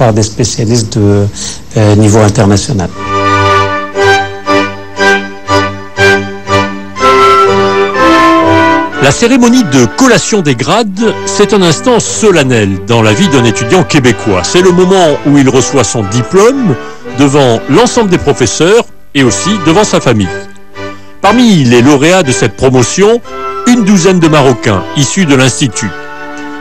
par des spécialistes de niveau international. La cérémonie de collation des grades, c'est un instant solennel dans la vie d'un étudiant québécois. C'est le moment où il reçoit son diplôme devant l'ensemble des professeurs et aussi devant sa famille. Parmi les lauréats de cette promotion, une douzaine de Marocains issus de l'Institut.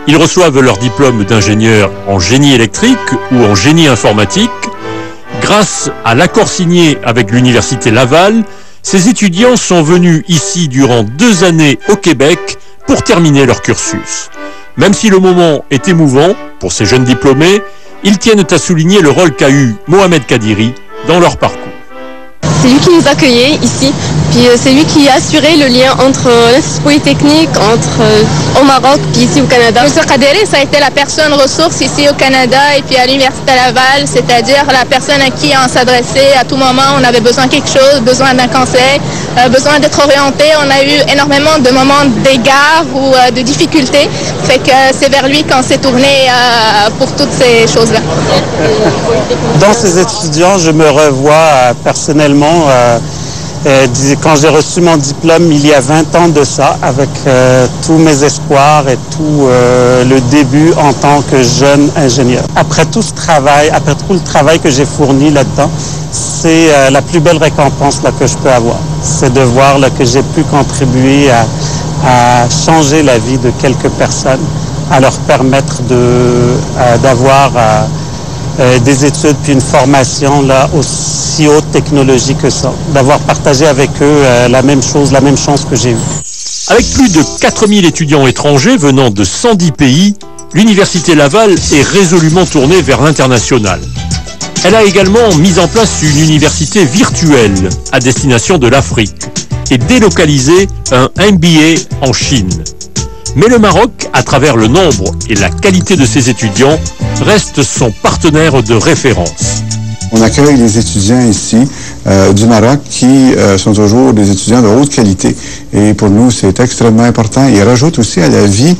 Ils reçoivent leur diplôme d'ingénieur en génie électrique ou en génie informatique. Grâce à l'accord signé avec l'Université Laval, ces étudiants sont venus ici durant 2 années au Québec pour terminer leur cursus. Même si le moment est émouvant pour ces jeunes diplômés, ils tiennent à souligner le rôle qu'a eu Mohamed Kadiri dans leur parcours. C'est lui qui nous accueillait ici, puis c'est lui qui a assuré le lien entre l'Institut Polytechnique, au Maroc, puis ici au Canada. M. Kadiri, ça a été la personne ressource ici au Canada et puis à l'Université Laval, c'est-à-dire la personne à qui on s'adressait à tout moment. On avait besoin de quelque chose, besoin d'un conseil, besoin d'être orienté. On a eu énormément de moments d'égards ou de difficultés, fait que c'est vers lui qu'on s'est tourné pour toutes ces choses-là. Dans ces étudiants, je me revois personnellement quand j'ai reçu mon diplôme il y a 20 ans de ça, avec tous mes espoirs et tout le début en tant que jeune ingénieur. Après tout ce travail, après tout le travail que j'ai fourni là-dedans, c'est la plus belle récompense là, que je peux avoir. C'est de voir là, que j'ai pu contribuer à changer la vie de quelques personnes, à leur permettre d'avoir des études puis une formation là aussi haute technologie que ça, d'avoir partagé avec eux la même chance que j'ai eue. Avec plus de 4000 étudiants étrangers venant de 110 pays, l'Université Laval est résolument tournée vers l'international. Elle a également mis en place une université virtuelle à destination de l'Afrique et délocalisé un MBA en Chine. Mais le Maroc, à travers le nombre et la qualité de ses étudiants, reste son partenaire de référence. On accueille les étudiants ici du Maroc qui sont toujours des étudiants de haute qualité. Et pour nous, c'est extrêmement important. Ils rajoutent aussi à la vie,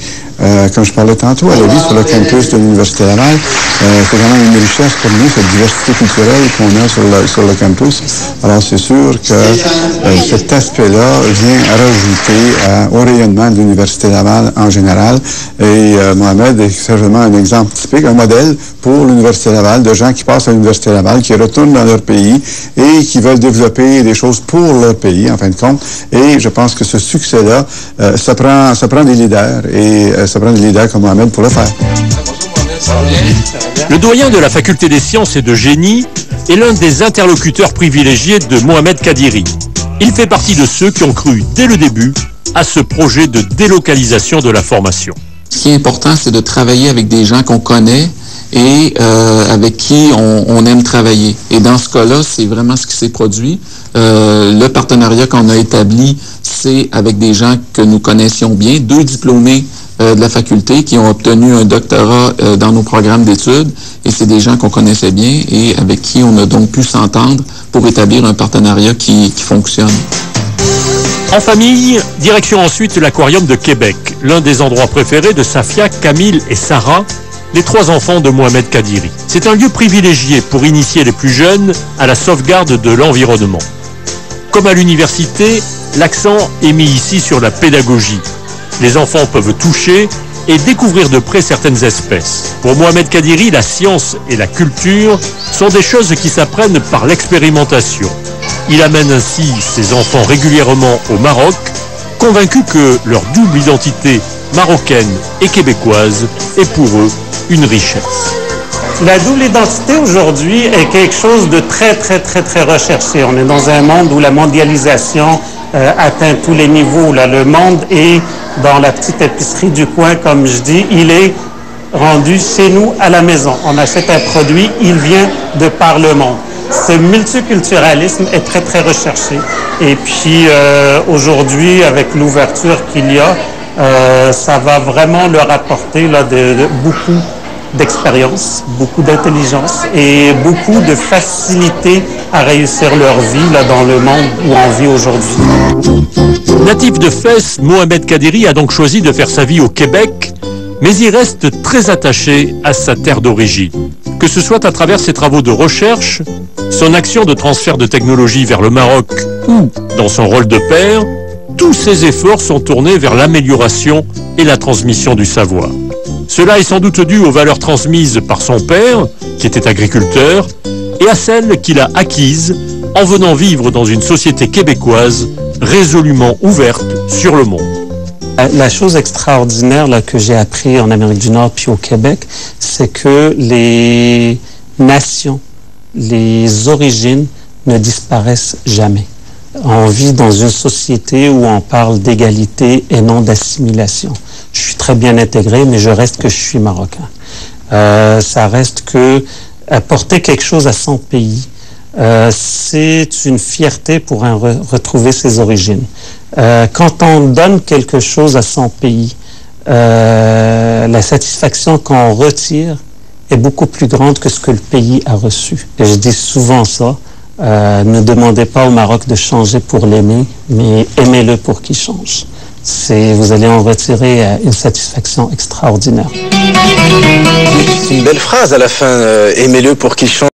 comme je parlais tantôt, à la vie sur le campus de l'Université Laval. C'est vraiment une richesse pour nous, cette diversité culturelle qu'on a sur le campus. Alors, c'est sûr que cet aspect-là vient rajouter au rayonnement de l'Université Laval en général. Et Mohamed est certainement un exemple typique, un modèle pour l'Université Laval, de gens qui passent à l'Université Laval, qui retournent dans leur pays et qui veulent développer des choses pour leur pays, en fin de compte. Et je pense que ce succès-là, ça prend des leaders, et ça prend des leaders comme Mohamed pour le faire. Le doyen de la Faculté des sciences et de génie est l'un des interlocuteurs privilégiés de Mohamed Kadiri. Il fait partie de ceux qui ont cru dès le début à ce projet de délocalisation de la formation. Ce qui est important, c'est de travailler avec des gens qu'on connaît et avec qui on aime travailler. Et dans ce cas-là, c'est vraiment ce qui s'est produit. Le partenariat qu'on a établi, c'est avec des gens que nous connaissions bien, 2 diplômés de la faculté qui ont obtenu un doctorat dans nos programmes d'études, et c'est des gens qu'on connaissait bien et avec qui on a donc pu s'entendre pour établir un partenariat qui fonctionne. En famille, direction ensuite l'Aquarium de Québec, l'un des endroits préférés de Safia, Camille et Sarah, les 3 enfants de Mohamed Kadiri. C'est un lieu privilégié pour initier les plus jeunes à la sauvegarde de l'environnement. Comme à l'université, l'accent est mis ici sur la pédagogie. Les enfants peuvent toucher et découvrir de près certaines espèces. Pour Mohamed Kadiri, la science et la culture sont des choses qui s'apprennent par l'expérimentation. Il amène ainsi ses enfants régulièrement au Maroc, convaincu que leur double identité marocaine et québécoise est pour eux une richesse. La double identité aujourd'hui est quelque chose de très recherché. On est dans un monde où la mondialisation atteint tous les niveaux. Là. Le monde est dans la petite épicerie du coin, comme je dis. Il est rendu chez nous à la maison. On achète un produit, il vient de par le monde. Ce multiculturalisme est très recherché. Et puis aujourd'hui, avec l'ouverture qu'il y a, ça va vraiment leur apporter là, beaucoup d'expérience, beaucoup d'intelligence et beaucoup de facilité à réussir leur vie là, dans le monde où on vit aujourd'hui. Natif de Fès, Mohamed Kadiri a donc choisi de faire sa vie au Québec, mais il reste très attaché à sa terre d'origine. que ce soit à travers ses travaux de recherche, son action de transfert de technologie vers le Maroc ou dans son rôle de père, tous ses efforts sont tournés vers l'amélioration et la transmission du savoir. Cela est sans doute dû aux valeurs transmises par son père, qui était agriculteur, et à celles qu'il a acquises en venant vivre dans une société québécoise résolument ouverte sur le monde. La chose extraordinaire là, que j'ai appris en Amérique du Nord puis au Québec, c'est que les nations, les origines ne disparaissent jamais. On vit dans une société où on parle d'égalité et non d'assimilation. Je suis très bien intégré, mais je reste que je suis marocain. Ça reste que apporter quelque chose à son pays, c'est une fierté pour retrouver ses origines. Quand on donne quelque chose à son pays, la satisfaction qu'on retire est beaucoup plus grande que ce que le pays a reçu. Et je dis souvent ça. Ne demandez pas au Maroc de changer pour l'aimer, mais aimez-le pour qu'il change. Vous allez en retirer une satisfaction extraordinaire. C'est une belle phrase à la fin, aimez-le pour qu'il change.